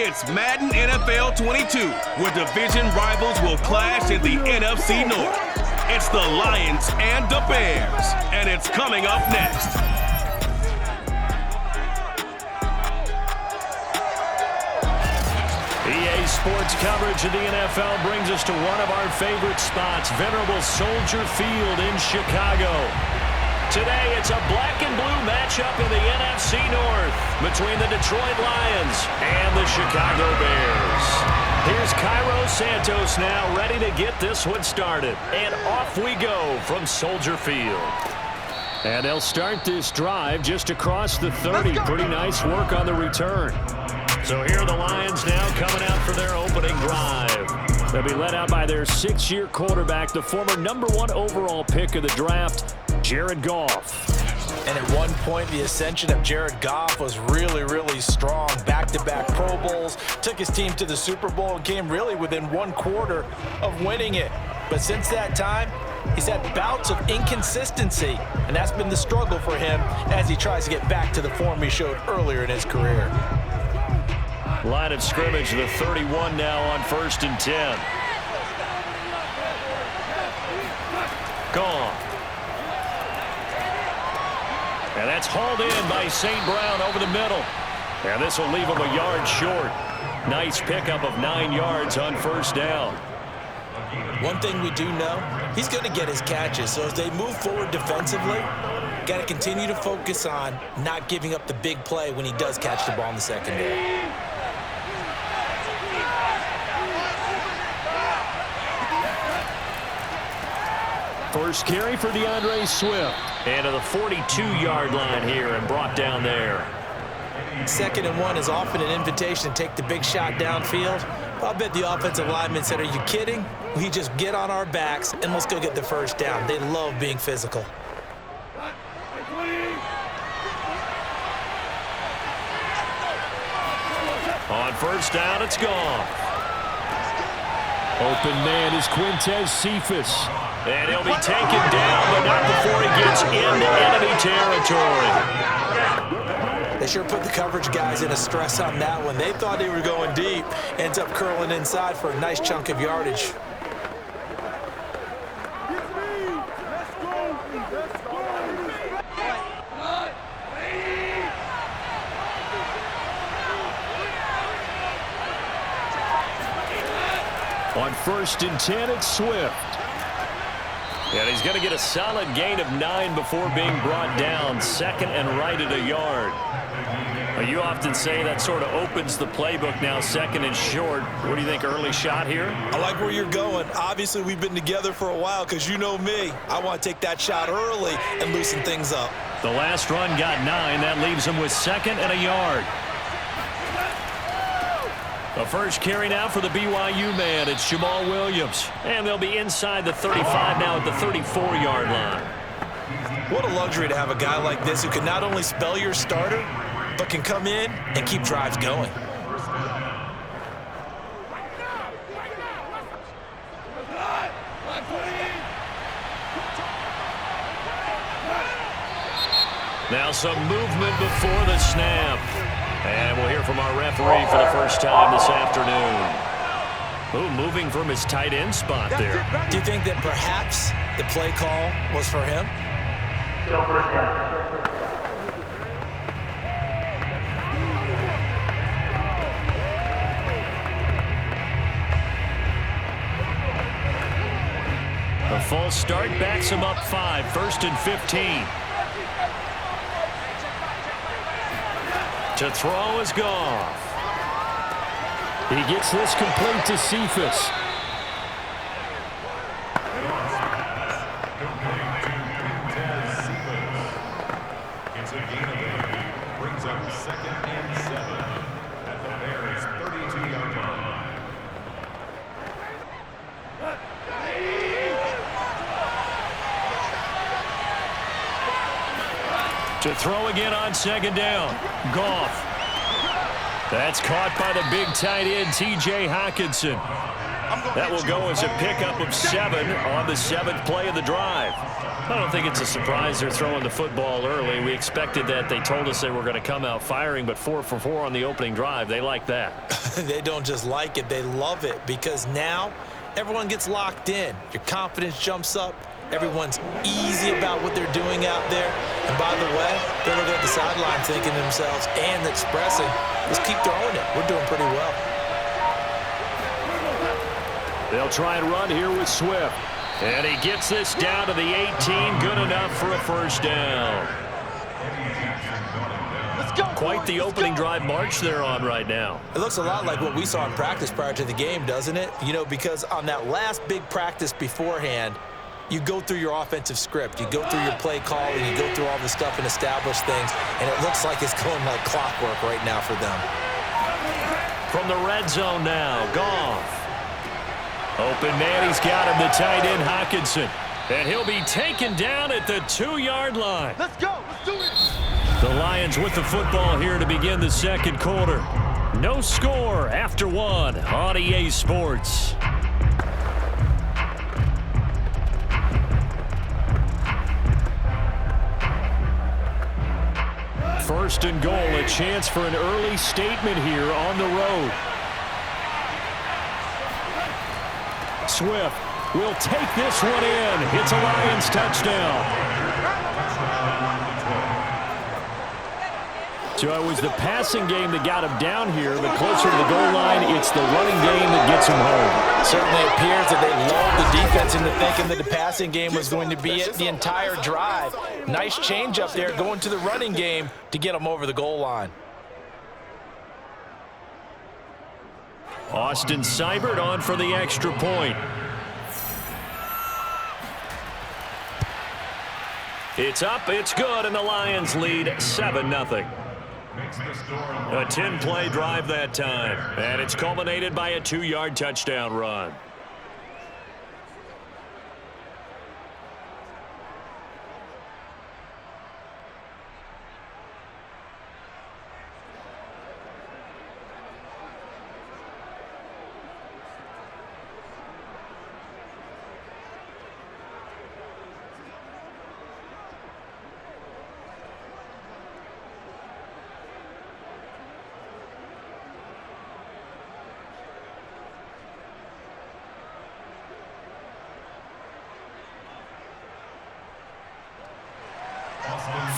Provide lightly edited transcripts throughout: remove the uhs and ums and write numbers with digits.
It's Madden NFL 22, where division rivals will clash in the NFC North. It's the Lions and the Bears, and it's coming up next. EA Sports coverage of the NFL brings us to one of our favorite spots, venerable Soldier Field in Chicago. Today, it's a black and blue matchup in the NFC North between the Detroit Lions and the Chicago Bears. Here's Cairo Santos now ready to get this one started. And off we go from Soldier Field. And they'll start this drive just across the 30. Pretty nice work on the return. So here are the Lions now coming out for their opening drive. They'll be led out by their 6-year quarterback, the former #1 overall pick of the draft, Jared Goff. And at one point, the ascension of Jared Goff was really, really strong. Back-to-back Pro Bowls, took his team to the Super Bowl, and came really within one quarter of winning it. But since that time, he's had bouts of inconsistency, and that's been the struggle for him as he tries to get back to the form he showed earlier in his career. Line of scrimmage, the 31 now on 1st and 10. Gone. And that's hauled in by St. Brown over the middle. And this will leave him a yard short. Nice pickup of 9 yards on 1st down. One thing we do know, he's going to get his catches. So as they move forward defensively, got to continue to focus on not giving up the big play when he does catch the ball in the secondary. First carry for DeAndre Swift. And to the 42-yard line here and brought down there. 2nd and 1 is often an invitation to take the big shot downfield. I'll bet the offensive lineman said, "Are you kidding? We just get on our backs and let's go get the 1st down." They love being physical. On 1st down, it's gone. Open man is Quintez Cephas. And he'll be taken down, but not before he gets into enemy territory. They sure put the coverage guys in a stress on that one. They thought they were going deep. Ends up curling inside for a nice chunk of yardage. On 1st and 10, it's Swift. And he's going to get a solid gain of 9 before being brought down. 2nd and right at a yard. You often say that sort of opens the playbook now, 2nd and short. What do you think, early shot here? I like where you're going. Obviously, we've been together for a while because you know me. I want to take that shot early and loosen things up. The last run got 9. That leaves him with 2nd and a yard. The first carry now for the BYU man. It's Jamal Williams. And they'll be inside the 35 now at the 34-yard line. What a luxury to have a guy like this who can not only spell your starter, but can come in and keep drives going. Now some movement before the snap. And we'll hear from our referee for the first time this afternoon. Ooh, moving from his tight end spot there. Do you think that perhaps the play call was for him? A false start backs him up 5. 1st and 15. To throw is Goff. He gets this complete to Cephas. It's a gain of 8. Brings up 2nd and 7 at the Bears' 32-yard line. To throw again on 2nd down. Goff. That's caught by the big tight end, T.J. Hockenson. That will go as a pickup of 7 on the 7th play of the drive. I don't think it's a surprise they're throwing the football early. We expected that. They told us they were going to come out firing, but 4 for 4 on the opening drive. They like that. They don't just like it, they love it, because now everyone gets locked in. Your confidence jumps up. Everyone's easy about what they're doing out there. And by the way, they're looking at the sideline thinking to themselves and expressing, let's keep throwing it. We're doing pretty well. They'll try and run here with Swift. And he gets this down to the 18. Good enough for a first down. Let's go. Quite the opening drive march they're on right now. It looks a lot like what we saw in practice prior to the game, doesn't it? You know, because on that last big practice beforehand, you go through your offensive script. You go through your play calling. You go through all the stuff and establish things. And it looks like it's going like clockwork right now for them. From the red zone now, Goff. Open man, he's got him, the tight end, Hockenson. And he'll be taken down at the 2-yard line. Let's go. Let's do it. The Lions with the football here to begin the second quarter. No score after 1 on EA Sports. First and goal, a chance for an early statement here on the road. Swift will take this one in. It's a Lions touchdown. So it was the passing game that got him down here, but closer to the goal line, it's the running game that gets him home. Certainly appears that they lulled the defense into thinking that the passing game was going to be it the entire drive. Nice change up there going to the running game to get them over the goal line. Austin Seibert on for the extra point. It's up, it's good, and the Lions lead 7-0. A 10-play drive that time, and it's culminated by a 2-yard touchdown run.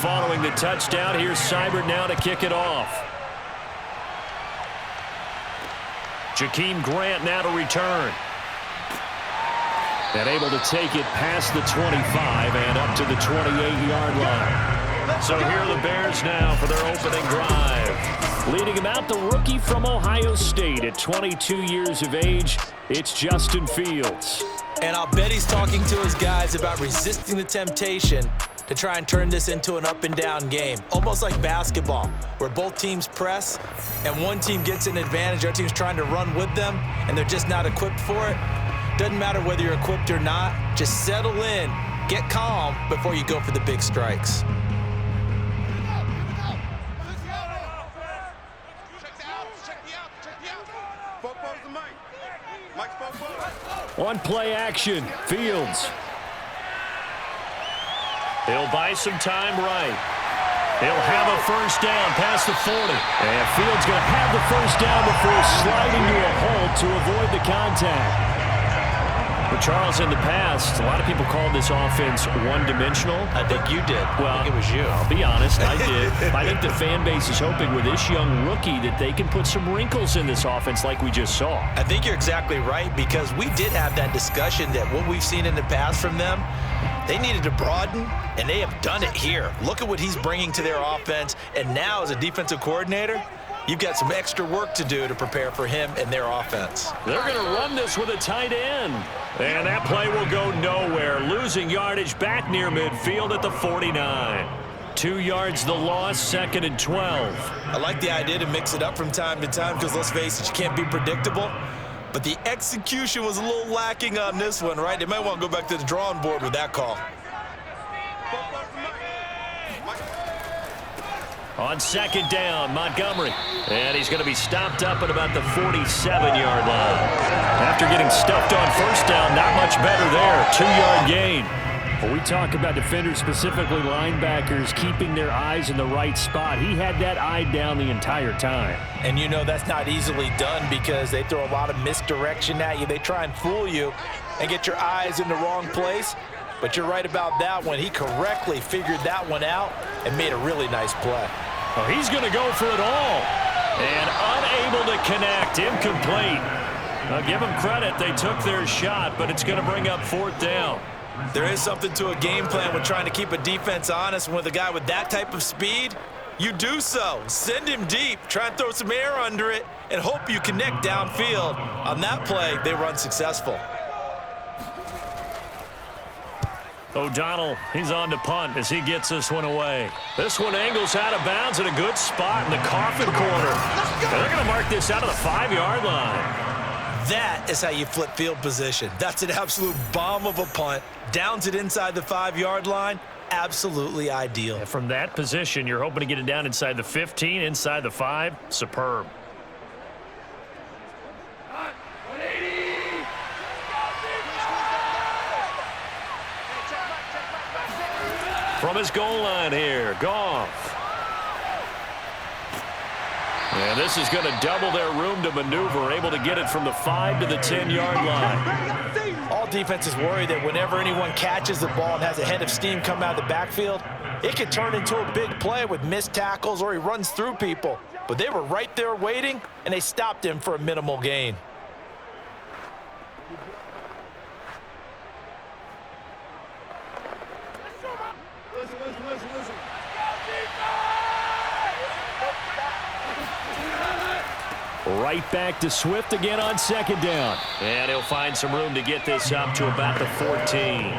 Following the touchdown, here's Seibert now to kick it off. Jakeem Grant now to return. And able to take it past the 25 and up to the 28-yard line. So here are the Bears now for their opening drive. Leading him out, the rookie from Ohio State at 22 years of age, it's Justin Fields. And I'll bet he's talking to his guys about resisting the temptation to try and turn this into an up-and-down game. Almost like basketball, where both teams press, and one team gets an advantage, our team's trying to run with them, and they're just not equipped for it. Doesn't matter whether you're equipped or not. Just settle in, get calm before you go for the big strikes. On play action, Fields. He'll buy some time right. He'll have a first down past the 40. And Fields going to have the first down before sliding to a hold to avoid the contact. But Charles, in the past, a lot of people called this offense one-dimensional. I think you did. Well, I think it was you. I'll be honest, I did. I think the fan base is hoping with this young rookie that they can put some wrinkles in this offense like we just saw. I think you're exactly right, because we did have that discussion that what we've seen in the past from them, they needed to broaden, and they have done it here. Look at what he's bringing to their offense, and now as a defensive coordinator, you've got some extra work to do to prepare for him and their offense. They're going to run this with a tight end. And that play will go nowhere. Losing yardage back near midfield at the 49. 2 yards the loss, 2nd and 12. I like the idea to mix it up from time to time, because let's face it, you can't be predictable. But the execution was a little lacking on this one, right? They might want to go back to the drawing board with that call. On 2nd down, Montgomery. And he's going to be stopped up at about the 47-yard line. After getting stuffed on 1st down, not much better there. 2-yard gain. When we talk about defenders, specifically linebackers, keeping their eyes in the right spot, he had that eye down the entire time. And you know that's not easily done because they throw a lot of misdirection at you. They try and fool you and get your eyes in the wrong place. But you're right about that one. He correctly figured that one out and made a really nice play. Well, he's going to go for it all. And unable to connect, incomplete. I'll give them credit. They took their shot, but it's going to bring up 4th down. There is something to a game plan with trying to keep a defense honest. And with a guy with that type of speed, you do so. Send him deep. Try and throw some air under it and hope you connect downfield. On that play, they were unsuccessful. O'Donnell, he's on to punt as he gets this one away. This one angles out of bounds at a good spot in the coffin corner. And they're going to mark this out of the 5-yard line. That is how you flip field position. That's an absolute bomb of a punt. Downs it inside the 5-yard line. Absolutely ideal. And from that position, you're hoping to get it down inside the 15, inside the 5. Superb. From his goal line here, Goff. And this is going to double their room to maneuver, able to get it from the 5 to the 10-yard line. All defenses worry that whenever anyone catches the ball and has a head of steam come out of the backfield, it could turn into a big play with missed tackles or he runs through people. But they were right there waiting, and they stopped him for a minimal gain. Right back to Swift again on 2nd down. And he'll find some room to get this up to about the 14.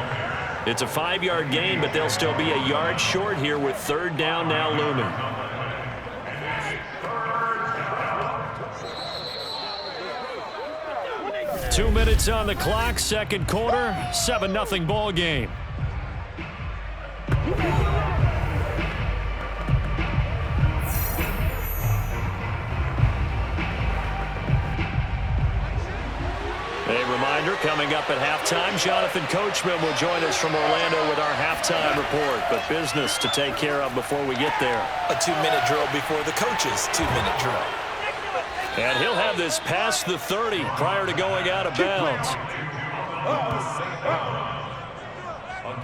It's a 5-yard gain, but they'll still be a yard short here with 3rd down now looming. Two minutes on the clock, 2nd quarter, 7-0 ball game. A reminder, coming up at halftime, Jonathan Coachman will join us from Orlando with our halftime report. But business to take care of before we get there. A 2-minute drill before the coach's 2-minute drill. And he'll have this past the 30 prior to going out of bounds.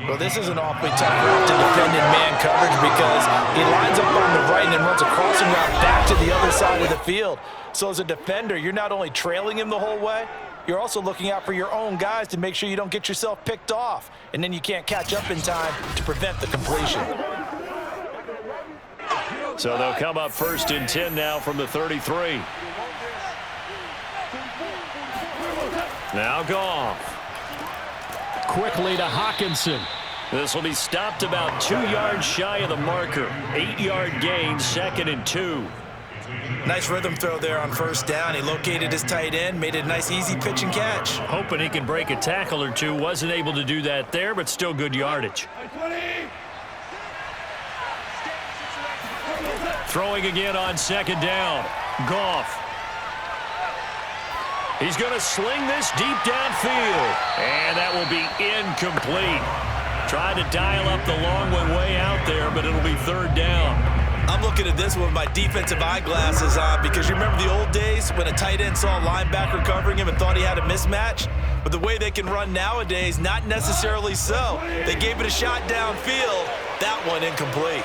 Well, this is an awfully tough route to defend in man coverage because he lines up on the right and then runs a crossing route back to the other side of the field. So as a defender, you're not only trailing him the whole way, you're also looking out for your own guys to make sure you don't get yourself picked off. And then you can't catch up in time to prevent the completion. So they'll come up 1st and 10 now from the 33. Now Goff. Quickly to Hawkinson. This will be stopped about 2 yards shy of the marker. 8-yard gain, 2nd and 2. Nice rhythm throw there on 1st down. He located his tight end, made it a nice easy pitch and catch. Hoping he can break a tackle or two. Wasn't able to do that there, but still good yardage. Throwing again on 2nd down. Goff. He's going to sling this deep downfield. And that will be incomplete. Tried to dial up the long one way out there, but it'll be 3rd down. I'm looking at this with my defensive eyeglasses on because you remember the old days when a tight end saw a linebacker covering him and thought he had a mismatch? But the way they can run nowadays, not necessarily so. They gave it a shot downfield. That one incomplete.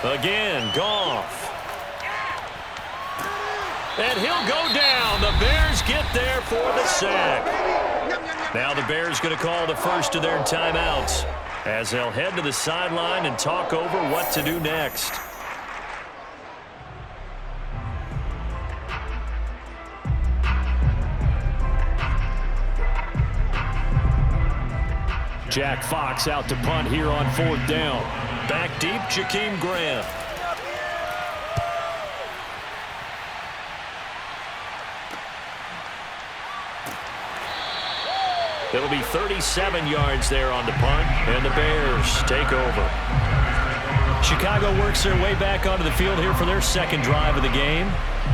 Again, Goff. And he'll go down. The Bears get there for the sack. Now the Bears going to call the first of their timeouts as they'll head to the sideline and talk over what to do next. Jack Fox out to punt here on 4th down. Back deep, Jakeem Graham. It'll be 37 yards there on the punt, and the Bears take over. Chicago works their way back onto the field here for their second drive of the game.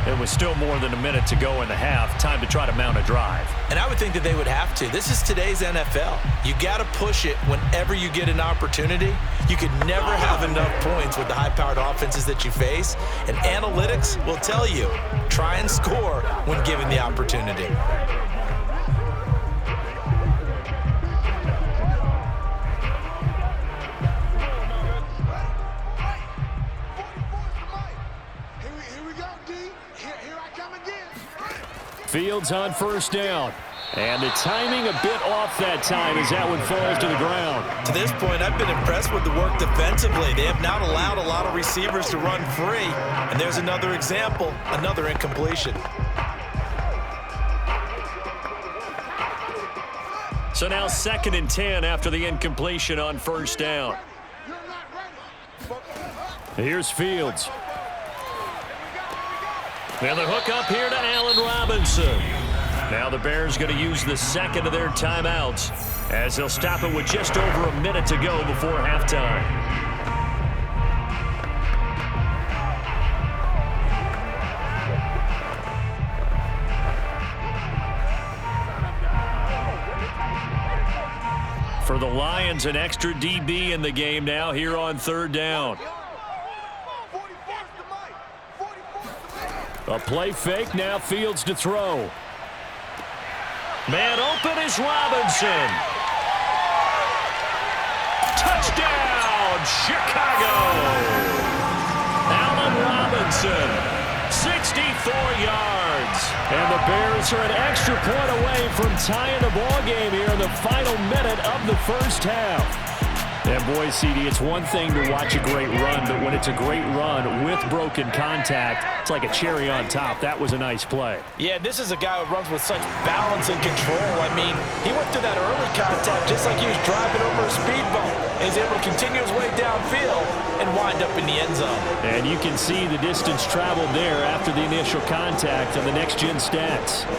It was still more than a minute to go in the half. Time to try to mount a drive. And I would think that they would have to. This is today's NFL. You got to push it whenever you get an opportunity. You could never have enough points with the high-powered offenses that you face. And analytics will tell you, try and score when given the opportunity. Fields on first down. And the timing a bit off that time as that one falls to the ground. To this point, I've been impressed with the work defensively. They have not allowed a lot of receivers to run free. And there's another example, another incompletion. So now 2nd and 10 after the incompletion on first down. Here's Fields. And the hook up here to Allen Robinson. Now the Bears going to use the second of their timeouts as they'll stop it with just over a minute to go before halftime. For the Lions, an extra DB in the game now here on third down. A play fake, now Fields to throw. Man open is Robinson. Touchdown, Chicago! Allen Robinson, 64 yards. And the Bears are an extra point away from tying the ball game here in the final minute of the first half. And boy, CD, it's one thing to watch a great run, but when it's a great run with broken contact, it's like a cherry on top. That was a nice play. Yeah, this is a guy who runs with such balance and control. I mean, he went through that early contact just like he was driving over a speed bump. He's able to continue his way downfield and wind up in the end zone. And you can see the distance traveled there after the initial contact on the next-gen stats.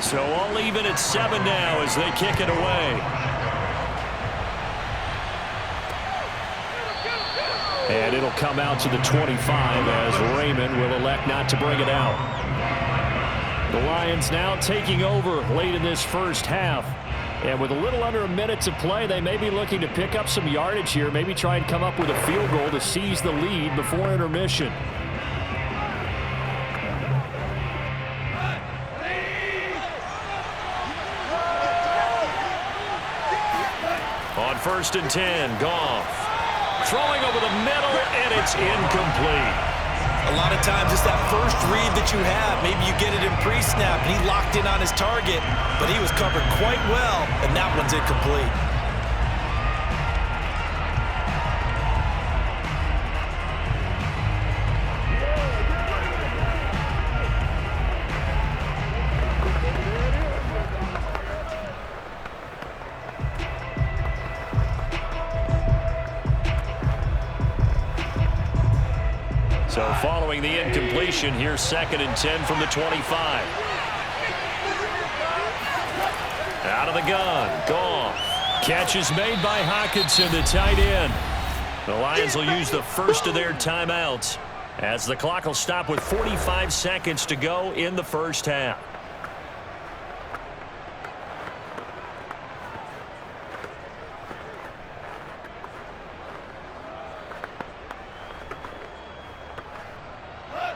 So all even at 7 now as they kick it away. And it'll come out to the 25 as Raymond will elect not to bring it out. The Lions now taking over late in this first half. And with a little under a minute to play, they may be looking to pick up some yardage here, maybe try and come up with a field goal to seize the lead before intermission. On 1st and 10, Goff. Throwing over the middle, and it's incomplete. A lot of times it's that first read that you have. Maybe you get it in pre-snap, and he locked in on his target, but he was covered quite well, and that one's incomplete. So following the incompletion, here's 2nd and 10 from the 25. Out of the gun, Goff. Catch is made by Hockenson, the tight end. The Lions will use the first of their timeouts as the clock will stop with 45 seconds to go in the first half.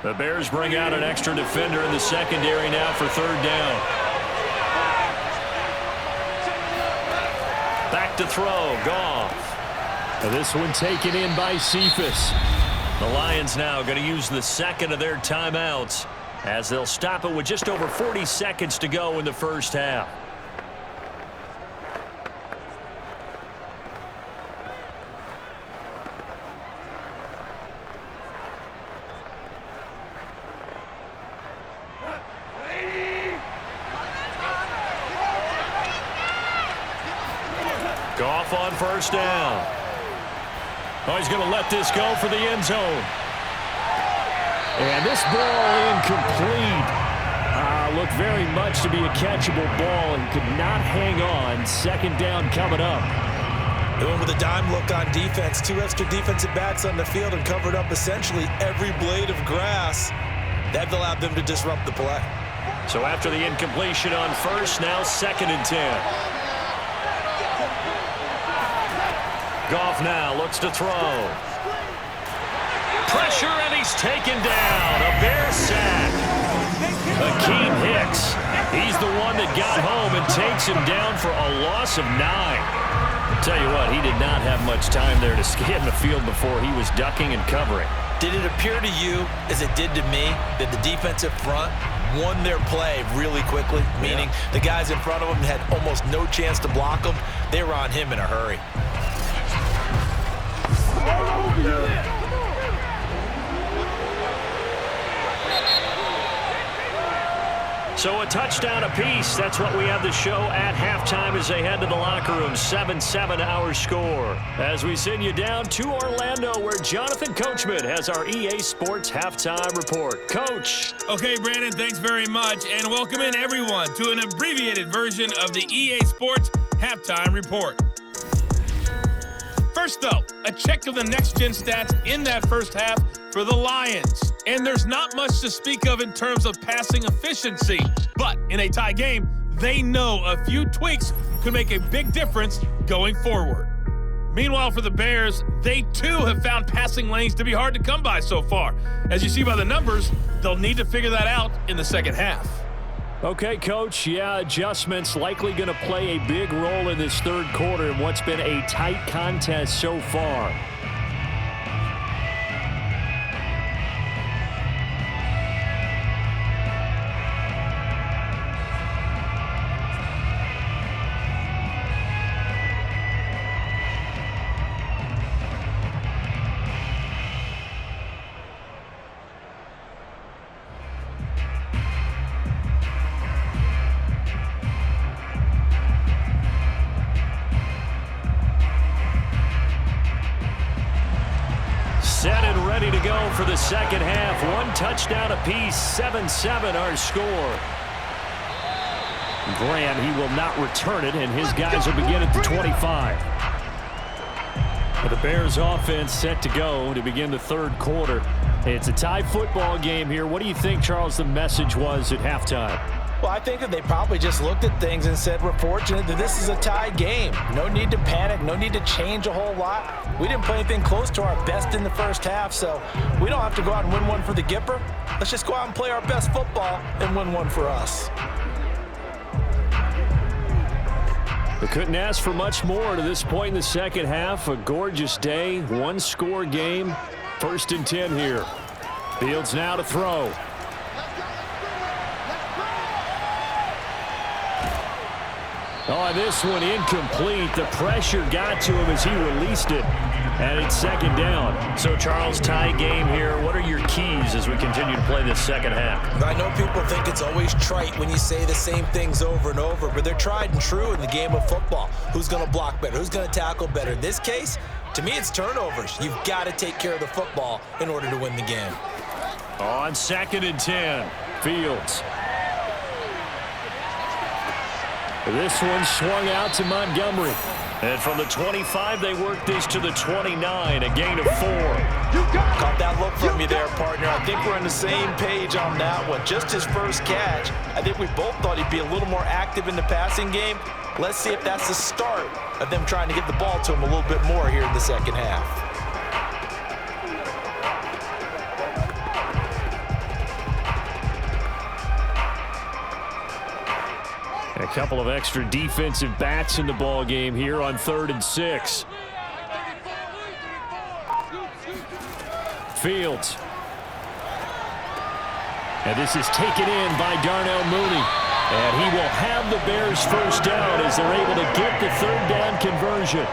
The Bears bring out an extra defender in the secondary now for third down. Back to throw, Goff. This one taken in by Cephas. The Lions now going to use the second of their timeouts as they'll stop it with just over 40 seconds to go in the first half. first down. Oh, he's going to let this go for the end zone. And this ball incomplete. Looked very much to be a catchable ball and could not hang on. Second down coming up. They went with a dime look on defense. 2 extra defensive backs on the field and covered up essentially every blade of grass. That allowed them to disrupt the play. So after the incompletion on first, now 2nd and 10. Goff now looks to throw. Pressure, and he's taken down. A Bear sack. Akeem Hicks. He's the one that got home and takes him down for a loss of 9. Tell you what, he did not have much time there to scan the field before he was ducking and covering. Did it appear to you, as it did to me, that the defensive front won their play really quickly? Meaning the guys in front of them had almost no chance to block them. They were on him in a hurry. So a touchdown apiece. That's what we have the show at halftime as they head to the locker room. 7-7 our score. As we send you down to Orlando, where Jonathan Coachman has our EA Sports halftime report. Coach. Okay, Brandon, thanks very much. And welcome in, everyone, to an abbreviated version of the EA Sports halftime report. First, though, a check of the next-gen stats in that first half for the Lions. And there's not much to speak of in terms of passing efficiency. But in a tie game, they know a few tweaks could make a big difference going forward. Meanwhile, for the Bears, they too have found passing lanes to be hard to come by so far. As you see by the numbers, they'll need to figure that out in the second half. Okay, Coach, adjustments likely going to play a big role in this third quarter in what's been a tight contest so far. Set and ready to go for the second half. 1 touchdown apiece, 7-7 our score. Graham, he will not return it, and his guys will begin at the 25. But the Bears offense set to go to begin the third quarter. It's a tie football game here. What do you think, Charles, the message was at halftime? Well, I think that they probably just looked at things and said, we're fortunate that this is a tie game. No need to panic, no need to change a whole lot. We didn't play anything close to our best in the first half, so we don't have to go out and win one for the Gipper. Let's just go out and play our best football and win one for us. We couldn't ask for much more to this point in the second half. A gorgeous day, 1-score game. 1st and 10 here. Fields now to throw. Oh, this one incomplete. The pressure got to him as he released it. And it's 2nd down. So, Charles, tie game here. What are your keys as we continue to play this second half? I know people think it's always trite when you say the same things over and over, but they're tried and true in the game of football. Who's going to block better? Who's going to tackle better? In this case, to me, it's turnovers. You've got to take care of the football in order to win the game. On 2nd and 10, Fields. This one swung out to Montgomery. And from the 25, they work this to the 29, a gain of 4. Caught that look from you there, partner. I think we're on the same page on that one. Just his first catch. I think we both thought he'd be a little more active in the passing game. Let's see if that's the start of them trying to get the ball to him a little bit more here in the second half. A couple of extra defensive backs in the ball game here on 3rd and 6. Fields. And this is taken in by Darnell Mooney. And he will have the Bears first down as they're able to get the 3rd down conversion.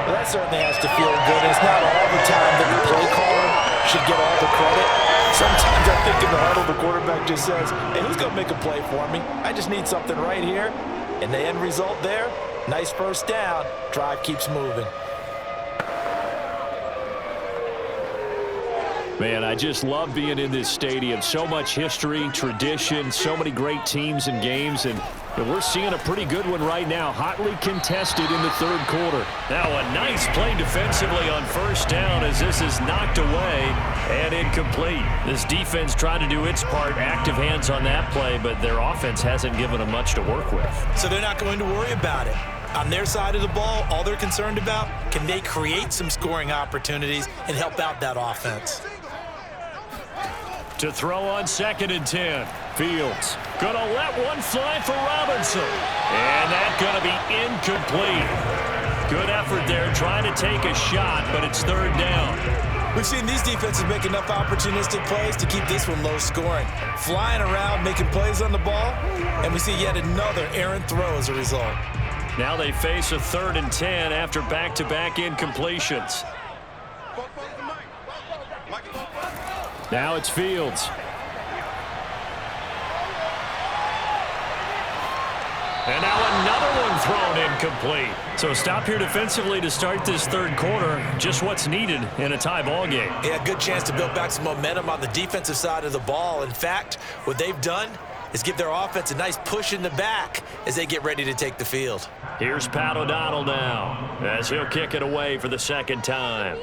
Well, that certainly has to feel good. It's not all the time that the play caller should get all the credit. Sometimes I think in the huddle, the quarterback just says, hey, who's going to make a play for me? I just need something right here. And the end result there, Nice first down. Drive keeps moving. Man, I just love being in this stadium. So much history, tradition, so many great teams and games, and we're seeing a pretty good one right now. Hotly contested in the third quarter. Now a nice play defensively on first down as this is knocked away and incomplete. This defense tried to do its part, active hands on that play, but their offense hasn't given them much to work with. So they're not going to worry about it. On their side of the ball, all they're concerned about, can they create some scoring opportunities and help out that offense? To throw on 2nd and 10. Fields gonna let one fly for Robinson. And that's gonna be incomplete. Good effort there trying to take a shot, but it's third down. We've seen these defenses make enough opportunistic plays to keep this one low scoring. Flying around, making plays on the ball, and we see yet another errant throw as a result. Now they face a 3rd and 10 after back-to-back incompletions. Now it's Fields. And now another one thrown incomplete. So stop here defensively to start this third quarter. Just what's needed in a tie ball game. Yeah, good chance to build back some momentum on the defensive side of the ball. In fact, what they've done is give their offense a nice push in the back as they get ready to take the field. Here's Pat O'Donnell now as he'll kick it away for the second time.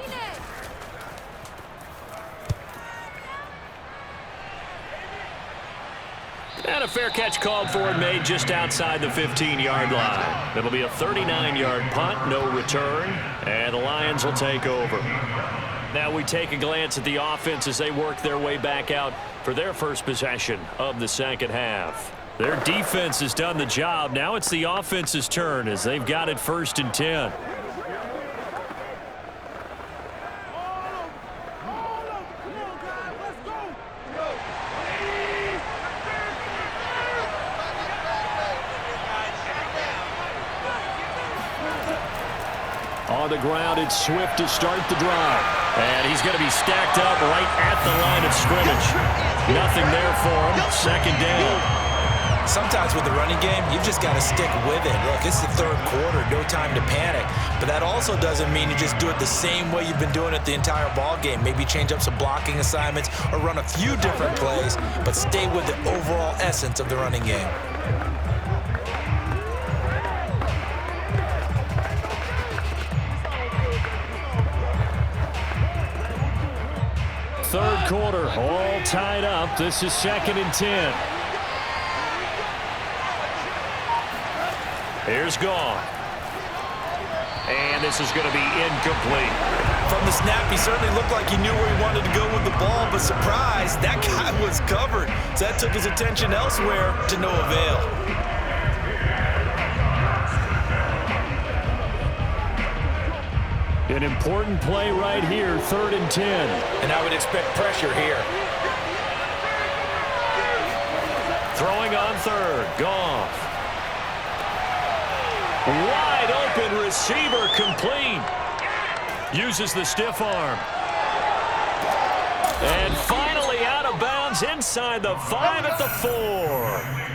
And a fair catch called for and made just outside the 15-yard line. It'll be a 39-yard punt, no return, and the Lions will take over. Now we take a glance at the offense as they work their way back out for their first possession of the second half. Their defense has done the job. Now it's the offense's turn as they've got it 1st and 10. On the ground, it's Swift to start the drive. And he's going to be stacked up right at the line of scrimmage. Nothing there for him. 2nd down. Sometimes with the running game, you've just got to stick with it. Look, it's the third quarter, no time to panic. But that also doesn't mean you just do it the same way you've been doing it the entire ball game. Maybe change up some blocking assignments or run a few different plays, but stay with the overall essence of the running game. Third quarter, all tied up. This is 2nd and 10. Here's Goff. And this is going to be incomplete. From the snap, he certainly looked like he knew where he wanted to go with the ball, but surprise, that guy was covered. So that took his attention elsewhere to no avail. An important play right here, 3rd and 10. And I would expect pressure here. Throwing on 3rd, Goff. Wide open receiver complete. Uses the stiff arm. And finally out of bounds inside the 5 at the 4.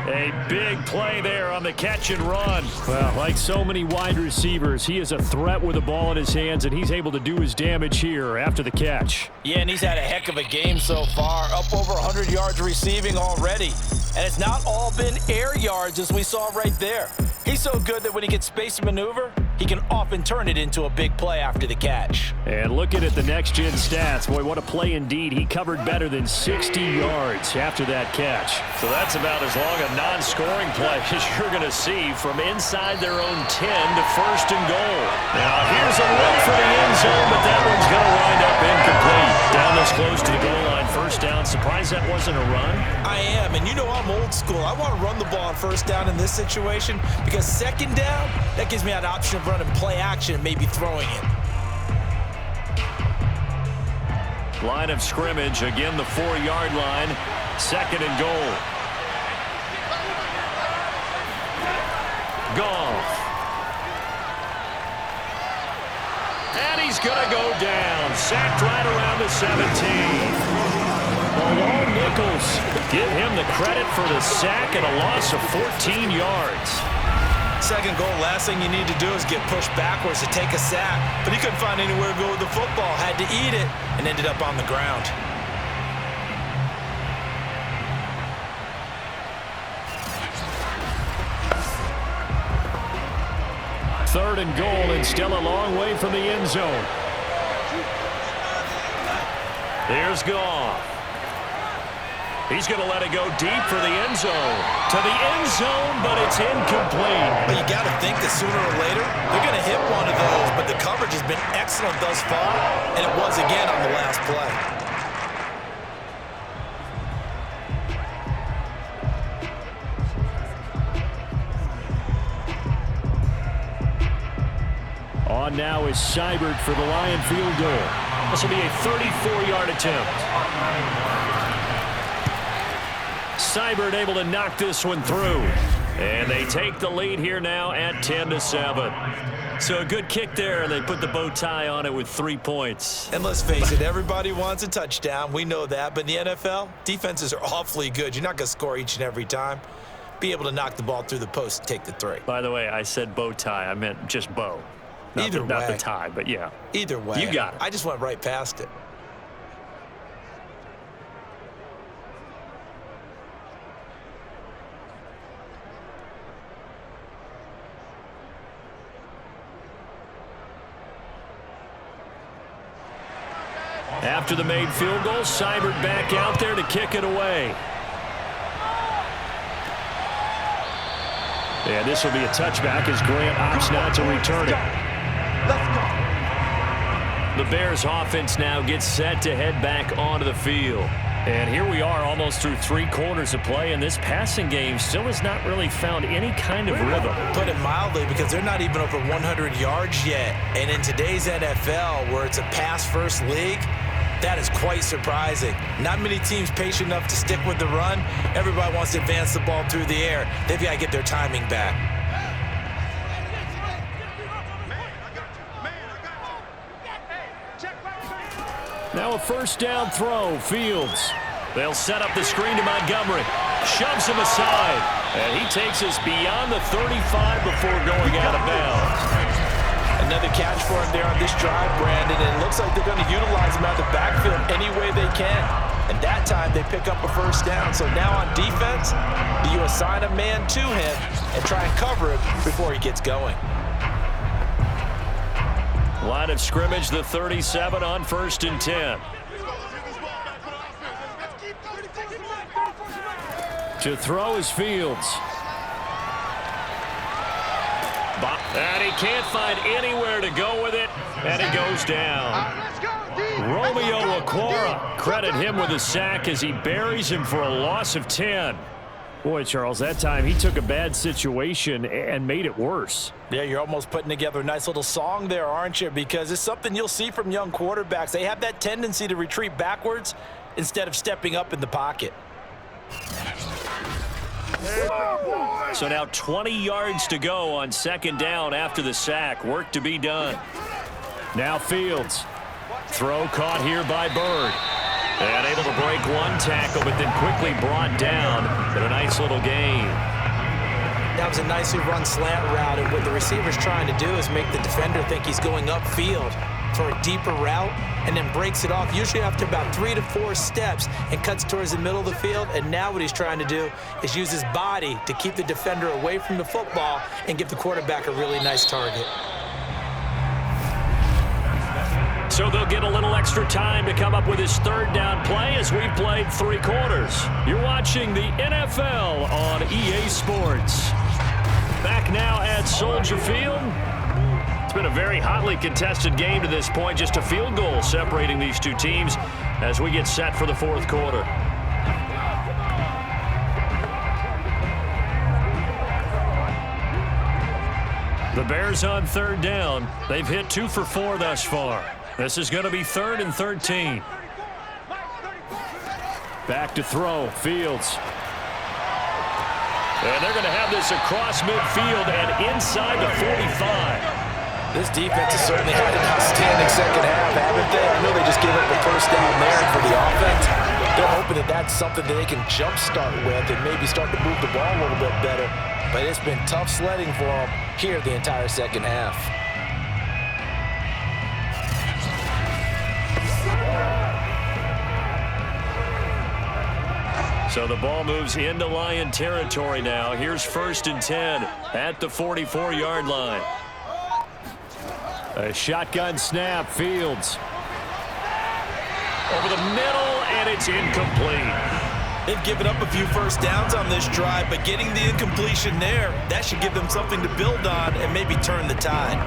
A big play there on the catch and run. Well, like so many wide receivers, he is a threat with the ball in his hands, and he's able to do his damage here after the catch. Yeah, and he's had a heck of a game so far, up over 100 yards receiving already. And it's not all been air yards as we saw right there. He's so good that when he gets space to maneuver, he can often turn it into a big play after the catch. And looking at the next-gen stats, boy, what a play indeed. He covered better than 60 yards after that catch. So that's about as long a non-scoring play as you're going to see from inside their own 10 to 1st and goal. Now here's a look for the end zone, but that one's going to wind up incomplete. Down this close to the goal line, 1st down. Surprised that wasn't a run? I am, and you know I'm old school. I want to run the ball on 1st down in this situation because 2nd down, that gives me an option of running play action, maybe throwing it. Line of scrimmage, again the 4-yard line, 2nd and goal. Goff. And he's going to go down. Sacked right around the 17. Malone Nichols, give him the credit for the sack and a loss of 14 yards. Second goal, last thing you need to do is get pushed backwards to take a sack. But he couldn't find anywhere to go with the football. Had to eat it and ended up on the ground. Third and goal, and still a long way from the end zone. Here's Goff. He's going to let it go deep for the end zone. To the end zone, but it's incomplete. But you got to think that sooner or later, they're going to hit one of those. But the coverage has been excellent thus far, and it was again on the last play. On now is Seibert for the Lion field goal. This will be a 34-yard attempt. Seibert able to knock this one through. And they take the lead here now at 10-7. So a good kick there, and they put the bow tie on it with 3 points. And let's face it, everybody wants a touchdown. We know that. But in the NFL, defenses are awfully good. You're not going to score each and every time. Be able to knock the ball through the post and take the 3. By the way, I said bow tie. I meant just bow. Not the tie, but yeah. Either way. You got it. I just went right past it. After the made field goal, Seibert back out there to kick it away. Yeah, this will be a touchback as Grant opts not to return it. The Bears offense now gets set to head back onto the field. And here we are almost through 3 quarters of play, and this passing game still has not really found any kind of rhythm. Put it mildly, because they're not even over 100 yards yet. And in today's NFL, where it's a pass-first league, that is quite surprising. Not many teams patient enough to stick with the run. Everybody wants to advance the ball through the air. They've got to get their timing back. Now a first down throw, Fields. They'll set up the screen to Montgomery. Shoves him aside. And he takes us beyond the 35 before going out of bounds. Another catch for him there on this drive, Brandon. And it looks like they're going to utilize him out of the backfield any way they can. And that time they pick up a first down. So now on defense, do you assign a man to him and try and cover him before he gets going? Line of scrimmage, the 37 on 1st and 10. To throw is Fields. And he can't find anywhere to go with it, and he goes down. Romeo Okwara, credit him with a sack as he buries him for a loss of 10. Boy, Charles, that time he took a bad situation and made it worse. Yeah, you're almost putting together a nice little song there, aren't you? Because it's something you'll see from young quarterbacks. They have that tendency to retreat backwards instead of stepping up in the pocket. So now 20 yards to go on 2nd down after the sack. Work to be done. Now Fields. Throw caught here by Bird. And able to break one tackle, but then quickly brought down. But a nice little gain. That was a nicely run slant route, and what the receiver's trying to do is make the defender think he's going upfield for a deeper route, and then breaks it off, usually after about 3 to 4 steps, and cuts towards the middle of the field. And now what he's trying to do is use his body to keep the defender away from the football and give the quarterback a really nice target. So they'll get a little extra time to come up with his 3rd down play as we've played 3 quarters. You're watching the NFL on EA Sports. Back now at Soldier Field. It's been a very hotly contested game to this point. Just a field goal separating these two teams as we get set for the 4th quarter. The Bears on 3rd down. They've hit 2 for 4 thus far. This is going to be 3rd and 13. Back to throw, Fields. And they're going to have this across midfield and inside the 45. This defense has certainly had an outstanding second half, haven't they? I know they just gave up the first down there for the offense, They're hoping that that's something that they can jumpstart with and maybe start to move the ball a little bit better. But it's been tough sledding for them here the entire second half. So the ball moves into Lion territory now. Here's 1st and 10 at the 44-yard line. A shotgun snap, Fields. Over the middle, and it's incomplete. They've given up a few first downs on this drive, but getting the incompletion there, that should give them something to build on and maybe turn the tide.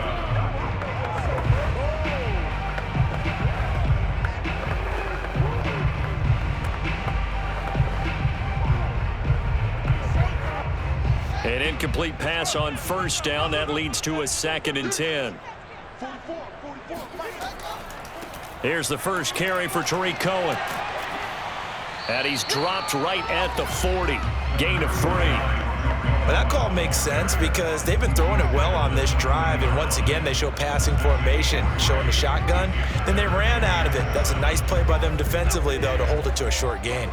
An incomplete pass on 1st down. That leads to a 2nd and 10. Here's the first carry for Tariq Cohen. And he's dropped right at the 40. Gain of 3. Well, that call makes sense because they've been throwing it well on this drive, and once again they show passing formation, showing the shotgun. Then they ran out of it. That's a nice play by them defensively, though, to hold it to a short gain.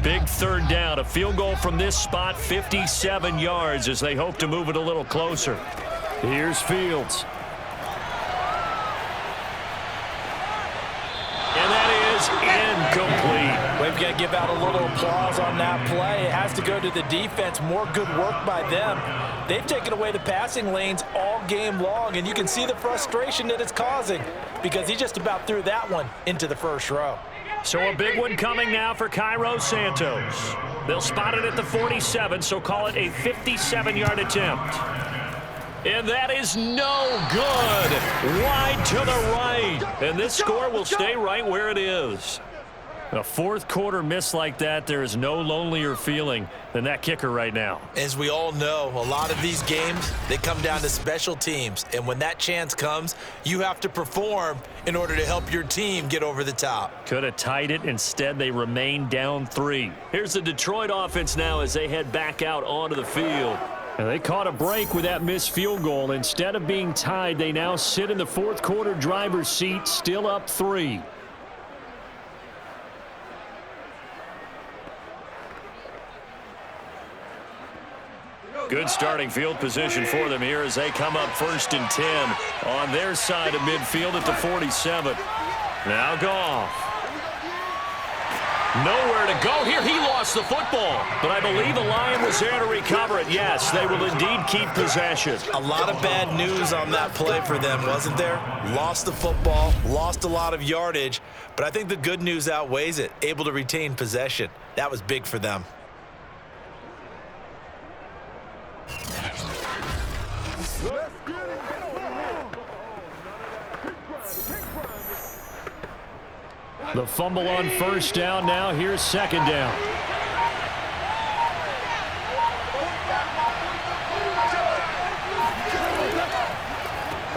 Big 3rd down. A field goal from this spot, 57 yards, as they hope to move it a little closer. Here's Fields. And that is incomplete. We've got to give out a little applause on that play. It has to go to the defense. More good work by them. They've taken away the passing lanes all game long, and you can see the frustration that it's causing because he just about threw that one into the first row. So a big one coming now for Cairo Santos. They'll spot it at the 47, so call it a 57-yard attempt. And that is no good. Wide to the right. And this score will stay right where it is. A 4th quarter miss like that, there is no lonelier feeling than that kicker right now. As we all know, a lot of these games, they come down to special teams. And when that chance comes, you have to perform in order to help your team get over the top. Could have tied it. Instead, they remain down 3. Here's the Detroit offense now as they head back out onto the field. And they caught a break with that missed field goal. Instead of being tied, they now sit in the 4th quarter driver's seat, still up 3. Good starting field position for them here as they come up 1st and 10 on their side of midfield at the 47. Now Goff. Nowhere to go here. He lost the football, but I believe the Lion was there to recover it. Yes, they will indeed keep possession. A lot of bad news on that play for them, wasn't there? Lost the football, lost a lot of yardage, but I think the good news outweighs it. Able to retain possession. That was big for them. The fumble on 1st down. Now here's 2nd down.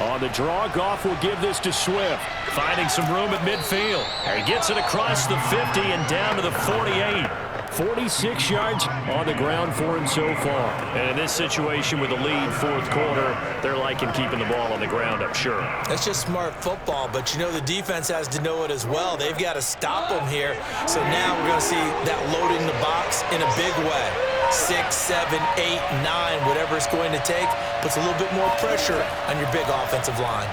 On the draw, Goff will give this to Swift. Finding some room at midfield. He gets it across the 50 and down to the 48. 46 yards on the ground for him so far. And in this situation with the lead 4th quarter, they're liking keeping the ball on the ground, I'm sure. That's just smart football, but you know the defense has to know it as well. They've got to stop them here. So now we're going to see that loading the box in a big way. 6, 7, 8, 9, whatever it's going to take, puts a little bit more pressure on your big offensive line.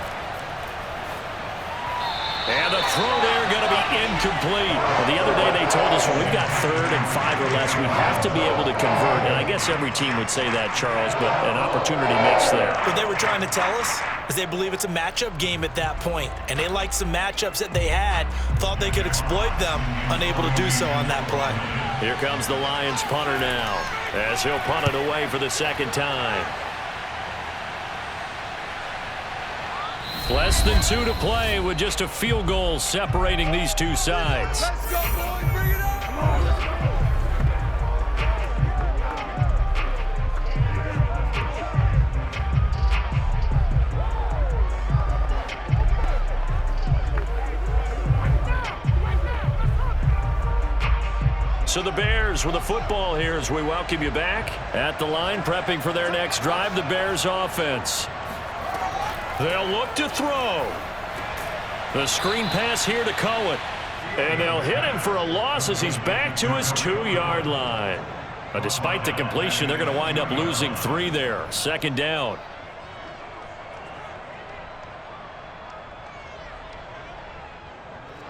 And the throw there going to be incomplete. Well, the other day they told us when we've got 3rd and 5 or less, we have to be able to convert. And I guess every team would say that, Charles, but an opportunity missed there. What they were trying to tell us is they believe it's a matchup game at that point. And they liked some matchups that they had, thought they could exploit them, unable to do so on that play. Here comes the Lions punter now, as he'll punt it away for the 2nd time. Less than 2 to play with just a field goal separating these two sides. Let's go, boys. Bring it up. So the Bears with the football here as we welcome you back. At the line, prepping for their next drive, the Bears offense. They'll look to throw. The screen pass here to Cohen. And they'll hit him for a loss as he's back to his 2-yard line. But despite the completion, they're going to wind up losing 3 there. 2nd down.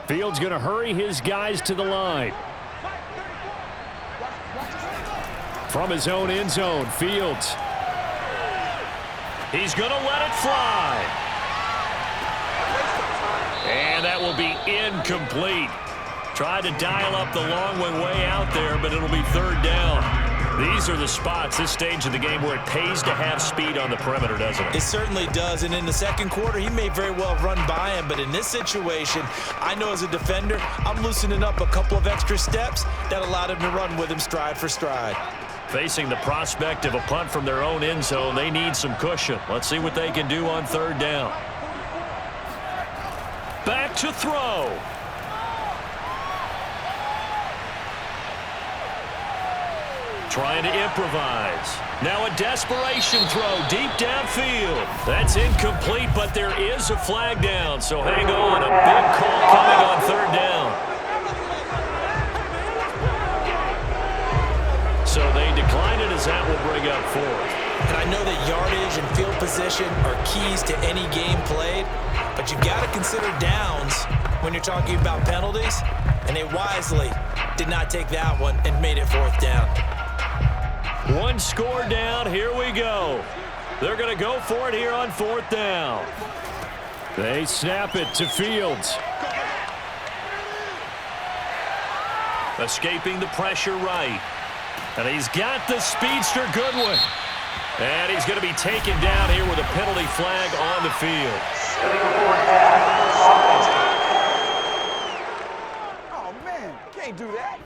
Fields going to hurry his guys to the line. From his own end zone, Fields. He's going to let it fly. And that will be incomplete. Tried to dial up the long one way out there, but it'll be 3rd down. These are the spots, this stage of the game, where it pays to have speed on the perimeter, doesn't it? It certainly does, and in the 2nd quarter, he may very well run by him, but in this situation, I know as a defender, I'm loosening up a couple of extra steps that allowed him to run with him stride for stride. Facing the prospect of a punt from their own end zone, they need some cushion. Let's see what they can do on 3rd down. Back to throw. Trying to improvise. Now a desperation throw deep downfield. That's incomplete, but there is a flag down, so hang on. A big call coming on 3rd down. So they decline it as that will bring up 4th. And I know that yardage and field position are keys to any game played, but you've got to consider downs when you're talking about penalties, and they wisely did not take that one and made it 4th down. 1 score down. Here we go. They're going to go for it here on 4th down. They snap it to Fields. Escaping the pressure right. And he's got the speedster Goodwin. And he's going to be taken down here with a penalty flag on the field. Oh, man, can't do that.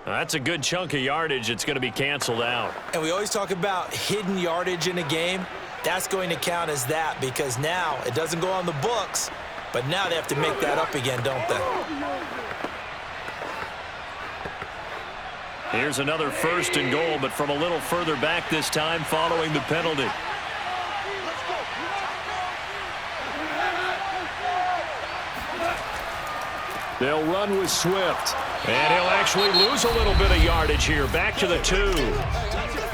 That's a good chunk of yardage. It's going to be canceled out. And we always talk about hidden yardage in a game. That's going to count as that because now it doesn't go on the books, but now they have to make that up again, don't they? Here's another 1st and goal, but from a little further back this time following the penalty. They'll run with Swift. And he'll actually lose a little bit of yardage here. Back to the 2.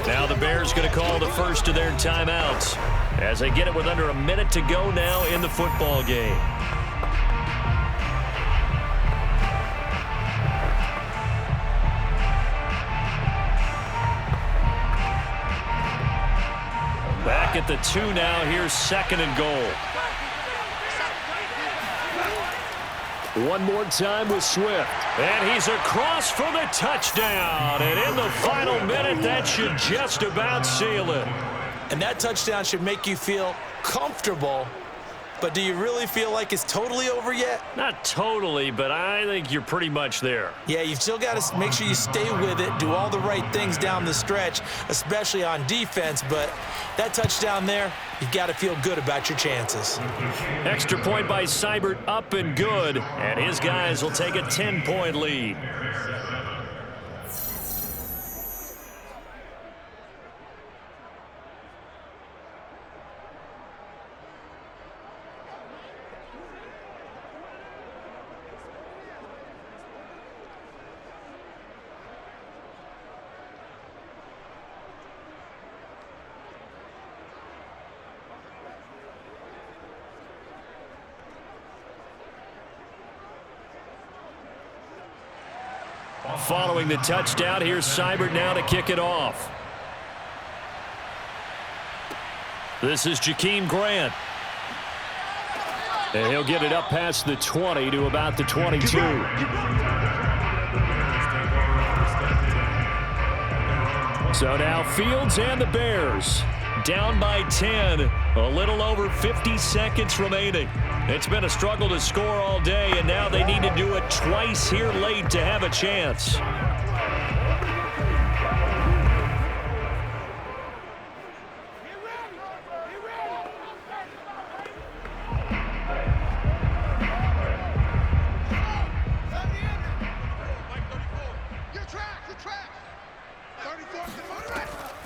Now the Bears going to call the first of their timeouts as they get it with under a minute to go now in the football game. Back at the 2 now. Here's 2nd and goal. One more time with Swift. And he's across for the touchdown. And in the final minute, that should just about seal it. And that touchdown should make you feel comfortable. But do you really feel like it's totally over yet? Not totally, but I think you're pretty much there. Yeah, you've still got to make sure you stay with it, do all the right things down the stretch, especially on defense. But that touchdown there, you've got to feel good about your chances. Extra point by Seibert, up and good. And his guys will take a 10-point lead. Following the touchdown, here's Seibert now to kick it off. This is Jakeem Grant. And he'll get it up past the 20 to about the 22. So now Fields and the Bears down by 10. A little over 50 seconds remaining. It's been a struggle to score all day, and now they need to do it twice here late to have a chance.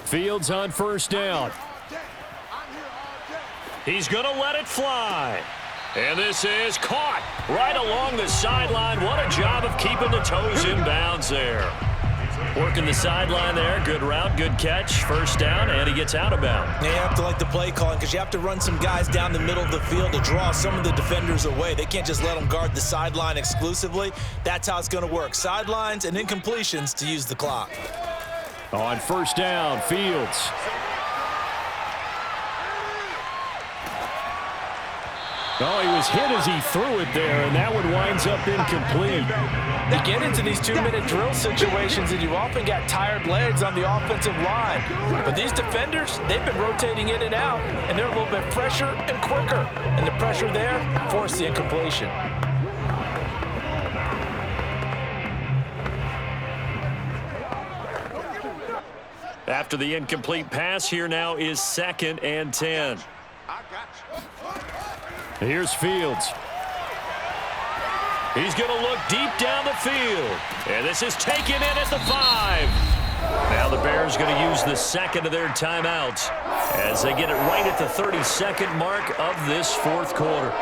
Fields on 1st down. He's going to let it fly. And this is caught right along the sideline. What a job of keeping the toes in bounds there. Working the sideline there. Good route, good catch. First down, and he gets out of bounds. You have to like the play calling because you have to run some guys down the middle of the field to draw some of the defenders away. They can't just let them guard the sideline exclusively. That's how it's going to work. Sidelines and incompletions to use the clock. On first down, Fields. Oh, he was hit as he threw it there, and that one winds up incomplete. You get into these 2-minute drill situations, and you often got tired legs on the offensive line. But these defenders, they've been rotating in and out, and they're a little bit fresher and quicker. And the pressure there forced the incompletion. After the incomplete pass, here now is 2nd and 10. Here's Fields. He's going to look deep down the field. And this is taken in at the 5. Now the Bears going to use the second of their timeouts as they get it right at the 32nd mark of this fourth quarter.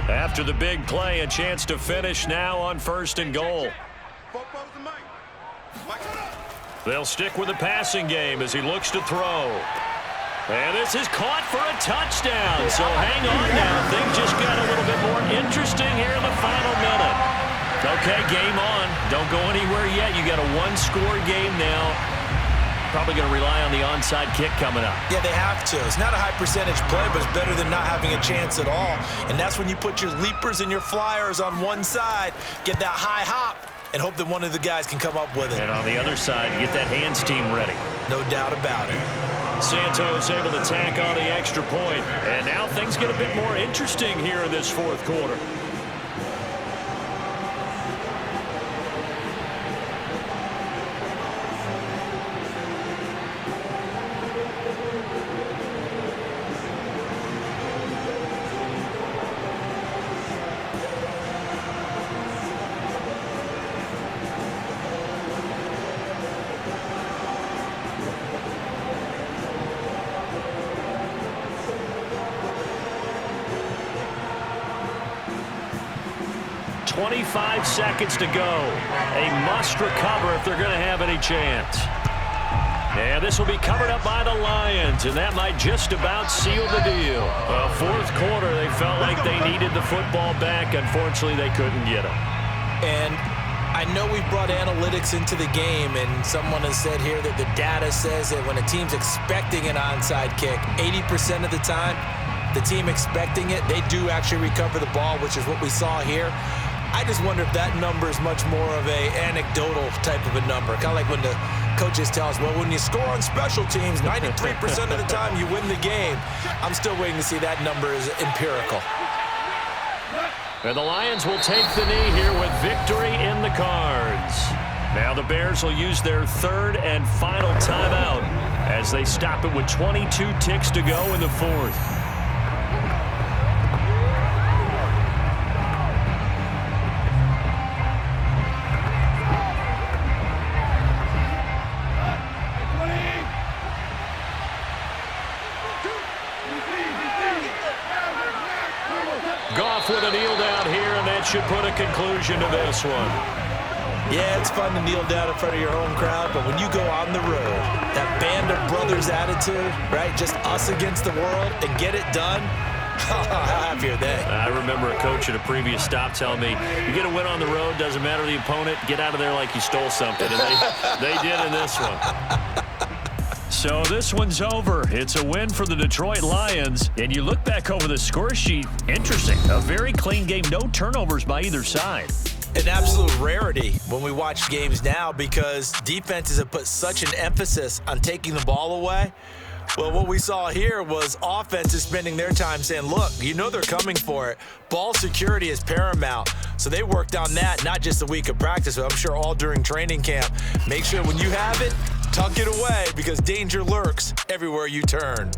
After the big play, a chance to finish now on 1st and goal. They'll stick with the passing game as he looks to throw. And this is caught for a touchdown. So hang on now. Things just got a little bit more interesting here in the final minute. Okay, game on. Don't go anywhere yet. You got a one-score game now. Probably going to rely on the onside kick coming up. Yeah, they have to. It's not a high percentage play, but it's better than not having a chance at all. And that's when you put your leapers and your flyers on one side, get that high hop, and hope that one of the guys can come up with it. And on the other side, get that hands team ready. No doubt about it. Santos able to tack on the extra point. And now things get a bit more interesting here in this fourth quarter. .25 seconds to go. A must recover if they're going to have any chance. And this will be covered up by the Lions, and that might just about seal the deal. Well, fourth quarter, they felt like they needed the football back. Unfortunately, they couldn't get it. And I know we've brought analytics into the game, and someone has said here that the data says that when a team's expecting an onside kick, 80% of the time, the team expecting it, they do actually recover the ball, which is what we saw here. I just wonder if that number is much more of a anecdotal type of a number. Kind of like when the coaches tell us, well, when you score on special teams, 93% of the time you win the game. I'm still waiting to see that number is empirical. And the Lions will take the knee here with victory in the cards. Now the Bears will use their 3rd and final timeout as they stop it with 22 ticks to go in the 4th. Goff with a kneel down here, and that should put a conclusion to this one. Yeah, it's fun to kneel down in front of your home crowd, but when you go on the road, that band of brothers attitude, right? Just us against the world and get it done. How happy are they? I remember a coach at a previous stop telling me, you get a win on the road, doesn't matter the opponent, get out of there like you stole something. And they did in this one. So this one's over. It's a win for the Detroit Lions. And you look back over the score sheet, interesting. A very clean game, no turnovers by either side. An absolute rarity when we watch games now because defenses have put such an emphasis on taking the ball away. Well, what we saw here was offenses spending their time saying, look, you know they're coming for it. Ball security is paramount. So they worked on that, not just a week of practice, but I'm sure all during training camp. Make sure when you have it, tuck it away because danger lurks everywhere you turn.